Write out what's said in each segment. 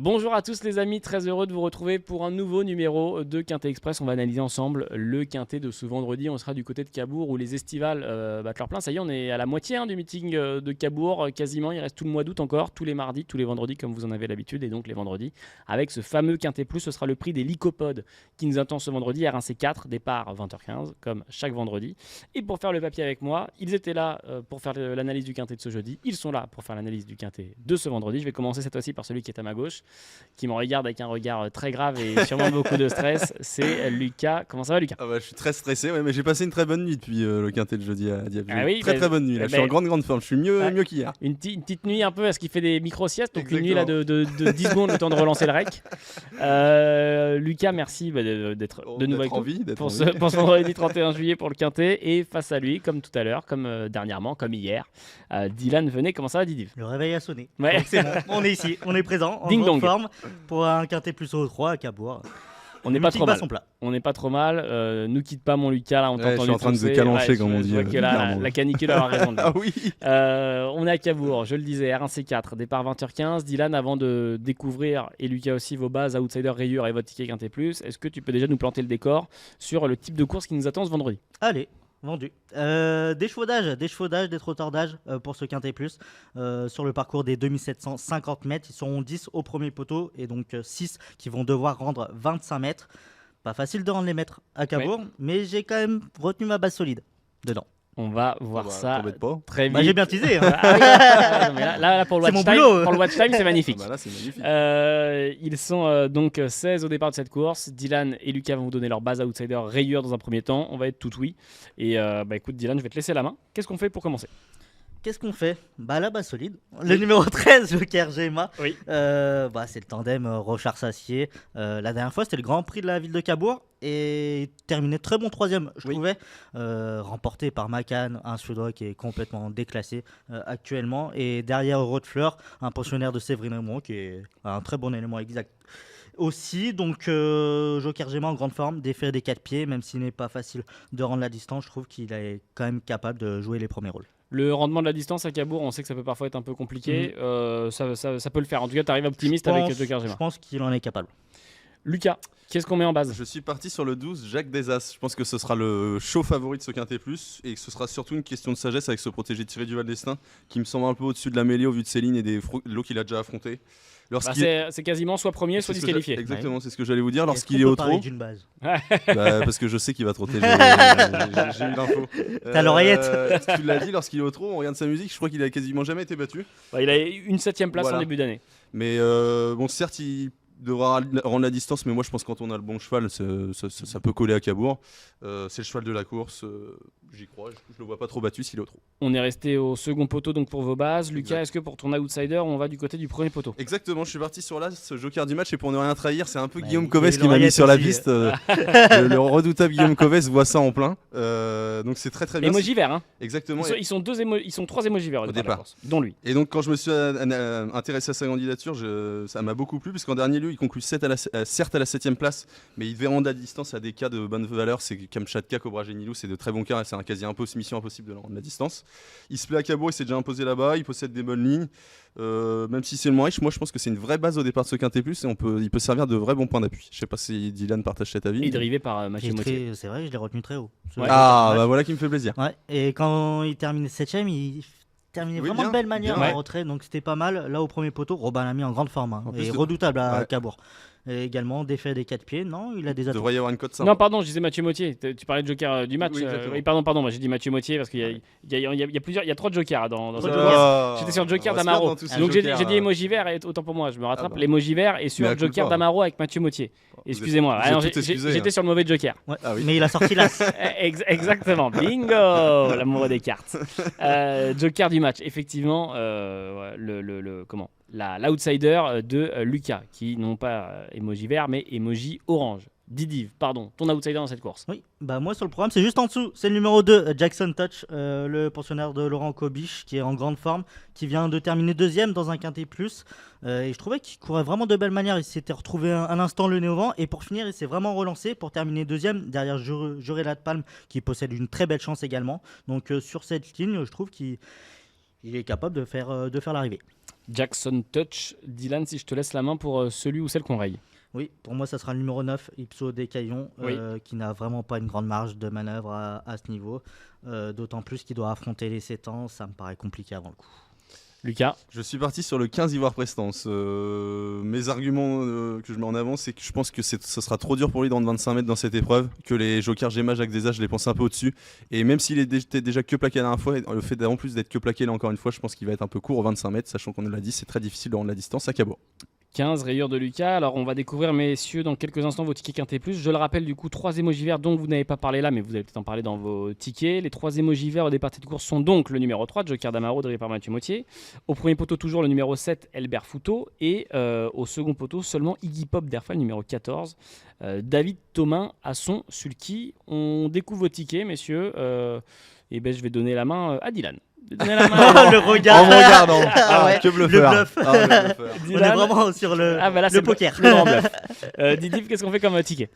Bonjour à tous les amis, très heureux de vous retrouver pour un nouveau numéro de Quintet Express. On va analyser ensemble le Quintet de ce vendredi. On sera du côté de Cabourg où les estivales battent leur plein. Ça y est, on est à la moitié du meeting de Cabourg. Quasiment, il reste tout le mois d'août encore, tous les mardis, tous les vendredis comme vous en avez l'habitude. Et donc les vendredis, avec ce fameux Quintet Plus, ce sera le prix des lycopodes qui nous attend ce vendredi. R1C4, départ 20h15, comme chaque vendredi. Et pour faire le papier avec moi, ils étaient là pour faire l'analyse du Quintet de ce jeudi. Ils sont là pour faire l'analyse du Quintet de ce vendredi. Je vais commencer cette fois-ci par celui qui est à ma gauche, qui me regarde avec un regard très grave et sûrement beaucoup de stress, c'est Lucas. Comment ça va, Lucas? Je suis très stressé, mais j'ai passé une très bonne nuit depuis le Quintet de jeudi à Dieppe. Oui, très bonne nuit, là. Je suis en grande forme, je suis mieux qu'hier. Une petite nuit un peu, est-ce qu'il fait des micro-siestes? Donc une nuit là, de 10 secondes, le temps de relancer le rec. Lucas, merci d'être de nouveau avec nous pour ce vendredi 31 juillet pour le Quintet. Et face à lui, comme tout à l'heure, comme dernièrement, comme hier, Dylan venait. Comment ça va, Didi? Le réveil a sonné. Ouais. Donc c'est bon, on est ici, on est présent, en Ding bonne dong. forme pour un Quintet plus au 3 à Cabourg. On n'est pas trop mal. Son plat. On n'est pas trop mal. Nous quitte pas, mon Lucas. Là, on t'entend. Je suis en train de calancher, comme on dit. Je vois que la canicule a raison. Ah oui. On est à Cabourg, je le disais, R1C4, départ 20h15. Dylan, avant de découvrir, et Lucas aussi, vos bases, outsider, rayures et votre ticket Quintet Plus, est-ce que tu peux déjà nous planter le décor sur le type de course qui nous attend ce vendredi? Allez, vendu. D'échaudage, des trottardages pour ce Quintet Plus. Sur le parcours des 2750 mètres, ils seront 10 au premier poteau et donc 6 qui vont devoir rendre 25 mètres. Pas facile de rendre les mètres à Cabourg, mais j'ai quand même retenu ma base solide dedans. On va voir ça très vite. J'ai bien teasé. Hein. Là, pour le C'est watch mon time, boulot. pour le watch time, c'est magnifique. Là, c'est magnifique. Ils sont donc 16 au départ de cette course. Dylan et Lucas vont vous donner leur base outsider rayure dans un premier temps. On va être tout oui. Et écoute, Dylan, je vais te laisser la main. Qu'est-ce qu'on fait pour commencer? Qu'est-ce qu'on fait? La base solide. Le numéro 13, Joker Gemma. Oui. C'est le tandem Rochard-Sassier. La dernière fois, c'était le Grand Prix de la ville de Cabourg. Et terminé très bon troisième, je trouvais. Remporté par Macan, un Suédois qui est complètement déclassé actuellement. Et derrière Rodefleur, un pensionnaire de Séverine Raymond qui est un très bon élément exact. Aussi, donc Joker Gemma en grande forme, défait des 4 pieds, même s'il n'est pas facile de rendre la distance, je trouve qu'il est quand même capable de jouer les premiers rôles. Le rendement de la distance à Cabourg, on sait que ça peut parfois être un peu compliqué. Ça peut le faire. En tout cas, tu arrives optimiste avec Joker Gemma. Je pense qu'il en est capable. Lucas, qu'est-ce qu'on met en base? Je suis parti sur le 12, Jacques Desas. Je pense que ce sera le show favori de ce Quintet Plus et que ce sera surtout une question de sagesse avec ce protégé tiré du Val d'Estaing qui me semble un peu au-dessus de la mêlée au vu de Céline et des lots qu'il a déjà affrontés. C'est quasiment soit premier, soit disqualifié. Exactement, c'est ce que j'allais vous dire. Lorsqu'il est au trot. D'une base Parce que je sais qu'il va trotter. J'ai eu l'info. T'as l'oreillette. Tu l'as dit, lorsqu'il est au trot, on regarde sa musique. Je crois qu'il a quasiment jamais été battu. Il a une 7ème place en début d'année. Mais certes, il devra rendre la distance, mais moi je pense que quand on a le bon cheval, ça peut coller à Cabourg. C'est le cheval de la course, j'y crois, je le vois pas trop battu s'il est au trot. On est resté au second poteau donc pour vos bases. Lucas, est-ce que pour ton outsider, on va du côté du premier poteau? Exactement, je suis parti sur là, ce joker du match, et pour ne rien trahir, c'est un peu Guillaume Coves qui m'a mis sur la piste. Le redoutable Guillaume Coves voit ça en plein. Donc c'est très très bien. Emoji vert, hein. Exactement. Ils sont 3 emojis verts au départ, course, dont lui. Et donc quand je me suis intéressé à sa candidature, ça m'a beaucoup plu, puisqu'en dernier lieu, il conclut certes à la 7ème place, mais il devait rendre la distance à des cas de bonne valeur. C'est Kamchatka, Cobra Genilou, c'est de très bons cas, et c'est un quasi mission impossible de rendre la distance. Il se plaît à Cabourg, il s'est déjà imposé là-bas, il possède des bonnes lignes. Même si c'est le moins riche, moi je pense que c'est une vraie base au départ de ce Quintet Plus et il peut servir de vrais bons points d'appui. Je sais pas si Dylan partage cet avis. Il est drivé par Mathieu Motier. C'est vrai, je l'ai retenu très haut. Voilà qui me fait plaisir. Ouais. Et quand il terminait 7ème, il terminait vraiment de belle manière en retrait, donc c'était pas mal. Là au premier poteau, Robin Lamy en grande forme et redoutable à Cabourg. Et également défait des 4 pieds, non, il a des atouts. Il devrait y avoir une cote simple. Non, pardon, je disais Mathieu Motier. Tu parlais de joker du match. Oui, pardon, moi j'ai dit Mathieu Motier parce qu'il y a 3 jokers dans cette jokers. J'étais sur Joker d'Amaro. Donc j'ai dit emoji vert et autant pour moi, je me rattrape. L'emoji vert et sur Joker d'Amaro avec Mathieu Motier. Excusez-moi, j'étais sur le mauvais Joker. Ouais. Mais il a sorti l'as. Exactement, bingo, l'amoureux des cartes. Joker du match, effectivement, l'outsider de Lucas, qui n'ont pas emoji vert mais emoji orange. Didiv, pardon, ton outsider dans cette course. Oui, moi sur le programme, c'est juste en dessous. C'est le numéro 2, Jackson Touch, le pensionnaire de Laurent Kobiche, qui est en grande forme, qui vient de terminer 2ème dans un Quintet Plus. Et je trouvais qu'il courait vraiment de belle manière. Il s'était retrouvé un instant le nez au vent. Et pour finir, il s'est vraiment relancé pour terminer 2ème derrière Juré Latpalme, qui possède une très belle chance également. Donc sur cette ligne, je trouve qu'il est capable de faire l'arrivée. Jackson Touch. Dylan, si je te laisse la main pour celui ou celle qu'on raye. Oui, pour moi, ça sera le numéro 9, Ipso Decaillon, Oui. qui n'a vraiment pas une grande marge de manœuvre à ce niveau. D'autant plus qu'il doit affronter les 7 ans, ça me paraît compliqué avant le coup. Lucas. Je suis parti sur le 15 Ivoire Prestance. Mes arguments que je mets en avant, c'est que je pense que ce sera trop dur pour lui de rendre 25 mètres dans cette épreuve, que les jokers Gemma, Jacques Desas, je les pense un peu au-dessus. Et même s'il était déjà que plaqué la dernière fois, le fait en plus d'être que plaqué là encore une fois, je pense qu'il va être un peu court aux 25 mètres, sachant qu'on l'a dit, c'est très difficile de rendre la distance à Cabourg. 15, rayure de Lucas. Alors, on va découvrir, messieurs, dans quelques instants, vos tickets Quintet Plus. Je le rappelle, du coup, 3 émojis verts dont vous n'avez pas parlé là, mais vous allez peut-être en parler dans vos tickets. Les 3 émojis verts au départ de course sont donc le numéro 3, Joker d'Amaro, dressé par Mathieu Mottier. Au premier poteau, toujours le numéro 7, Elbert Fouteau. Et au second poteau, seulement Iggy Pop d'Airfall, numéro 14. David Thomain à son sulky. On découvre vos tickets, messieurs. Et ben, je vais donner la main à Dylan. Donner la main. Le regard. En me regardant, Ouais, que bluffeur. le bluff. Ah, le bluffeur. On est Dylan. vraiment sur le, Ah, bah là, le c'est poker. le grand bluff. Didi, qu'est-ce qu'on fait comme ticket?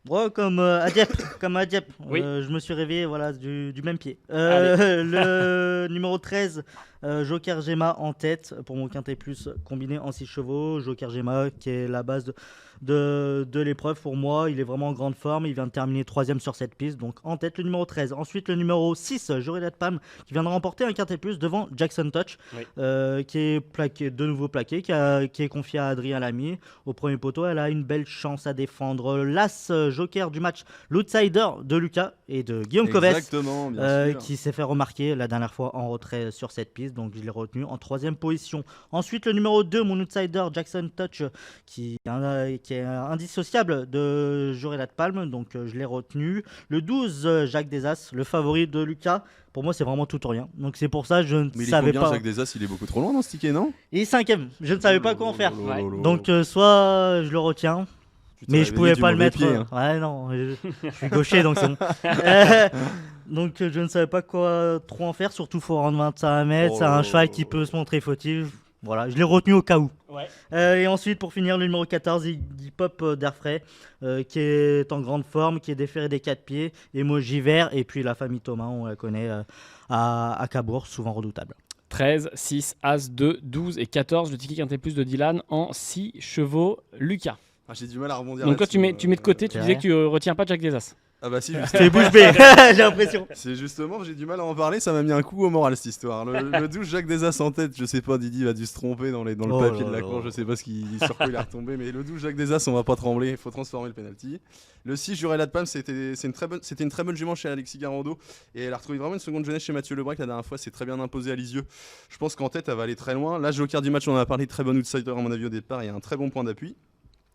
Ouais, comme à Dieppe, Oui. Je me suis réveillé voilà, du même pied. Allez. Le numéro 13, Joker Gemma en tête pour mon Quintet Plus combiné en 6 chevaux. Joker Gemma qui est la base de l'épreuve pour moi. Il est vraiment en grande forme. Il vient de terminer 3ème sur cette piste. Donc en tête le numéro 13. Ensuite le numéro 6, Joreda de Pam, qui vient de remporter un Quintet Plus devant Jackson Touch, Oui. qui est plaqué, de nouveau plaqué, qui est confié à Adrien Lamy. Au premier poteau, elle a une belle chance à défendre. L'As Joker du match, l'outsider de Lucas et de Guillaume Coves. Exactement, bien sûr. Qui s'est fait remarquer la dernière fois en retrait sur cette piste, donc je l'ai retenu en 3ème position. Ensuite le numéro 2, mon outsider Jackson Touch, qui est indissociable de Joreda de Palme, donc je l'ai retenu. Le 12, Jacques Desas, le favori de Lucas. Pour moi c'est vraiment tout ou rien, donc c'est pour ça que je ne Mais il est savais combien, pas. Jacques Desas, il est beaucoup trop loin dans ce ticket, non? Il est 5ème, je ne savais pas quoi en faire. Ouais. Donc soit je le retiens, Tu t'es mais je réveillé pouvais du pas le mauvais mettre. pied, hein. Ouais, non, je suis gaucher donc c'est bon. Donc je ne savais pas quoi trop en faire, surtout faut rendre 25 mètres. Oh C'est là un là cheval là qui là. peut se montrer fautif. Voilà, je l'ai retenu au cas où. Ouais. Et ensuite, pour finir, le numéro 14, Iggy Pop d'Airfray, qui est en grande forme, qui est déféré des 4 pieds, émoji vert, et puis la famille Thomas, on la connaît à Cabourg, souvent redoutable. 13, 6, As, 2, 12 et 14. Le ticket Quintet Plus de Dylan en 6 chevaux. Lucas. Ah, j'ai du mal à rebondir. Donc toi, tu là-dessus, mets de côté, tu c'est disais vrai. que tu retiens pas Jack Desas. Ah bah si, C'est bouche bée, j'ai l'impression. c'est justement, j'ai du mal à en parler, ça m'a mis un coup au moral cette histoire. Le 12, Jacques Desas en tête, je sais pas, Didi va dû se tromper dans le Oh papier là de la là. cour, je sais pas sur quoi il est retombé, mais le 12, Jacques Desas, on va pas trembler, il faut transformer le penalty. Le 6, Jurella de Palme, c'était une très bonne jument chez Alexis Garando, et elle a retrouvé vraiment une seconde jeunesse chez Mathieu Lebrec la dernière fois, c'est très bien imposé à Lisieux. Je pense qu'en tête, elle va aller très loin. Là, Joker du match, on en a parlé, très bon outsider à mon avis au départ, et un très bon point d'appui.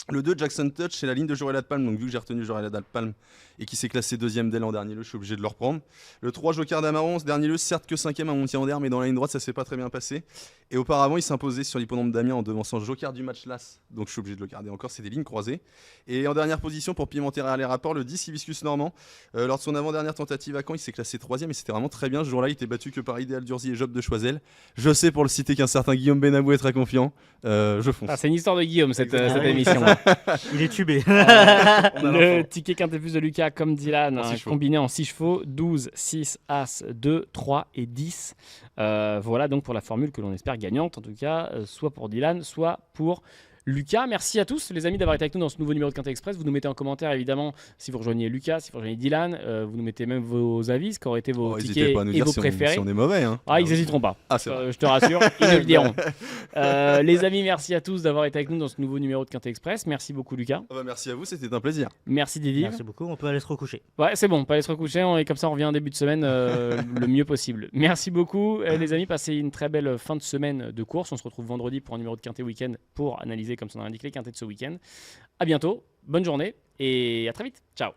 Le 2, Jackson Touch, c'est la ligne de Jorella de Palme, donc vu que j'ai retenu Jorella de Palme et qui s'est classé 2ème dès l'an dernier, je suis obligé de le reprendre. Le 3, Joker d'Amaron, ce dernier lieu, certes que 5ème à Montier-en-Der, mais dans la ligne droite, ça s'est pas très bien passé. Et auparavant, il s'imposait sur l'hippodrome d'Amiens en devançant Joker du match Las, donc je suis obligé de le garder encore, c'est des lignes croisées. Et en dernière position, pour pimenter les rapports, le 10, Hibiscus Normand. Lors de son avant-dernière tentative à Caen, il s'est classé 3ème et c'était vraiment très bien. Ce jour-là, il était battu que par Idéal Durzi et Job de Choisel. Je sais pour le citer qu'un certain Guillaume Benabou est très confiant. Je fonce. Ah, c'est une histoire de Guillaume cette Ah oui. émission. Il est tubé. Le ticket Quintet Plus de Lucas comme Dylan, En 6 chevaux. combiné en 6 chevaux, 12, 6, As, 2, 3 et 10. Voilà donc pour la formule que l'on espère gagnante, en tout cas, soit pour Dylan, soit pour Lucas. Merci à tous les amis d'avoir été avec nous dans ce nouveau numéro de Quintet Express. Vous nous mettez en commentaire évidemment si vous rejoignez Lucas, si vous rejoignez Dylan. Vous nous mettez même vos avis, ce qu'auraient été vos Oh, tickets n'hésitez pas à nous et dire vos si préférés. on est mauvais. Hein. Ah, ils n'hésiteront pas. Ah, c'est vrai. Je te rassure, ils nous le diront. Les amis, merci à tous d'avoir été avec nous dans ce nouveau numéro de Quintet Express. Merci beaucoup Lucas. Ah bah, merci à vous, c'était un plaisir. Merci Didi. Merci beaucoup, on peut aller se recoucher. Ouais, c'est bon, pas aller se recoucher, et comme ça on revient en début de semaine le mieux possible. Merci beaucoup les amis, passez une très belle fin de semaine de course. On se retrouve vendredi pour un numéro de Quintet Week-end pour analyser, comme son nom l'indique, les Quintets de ce week-end. À bientôt, bonne journée et à très vite. Ciao.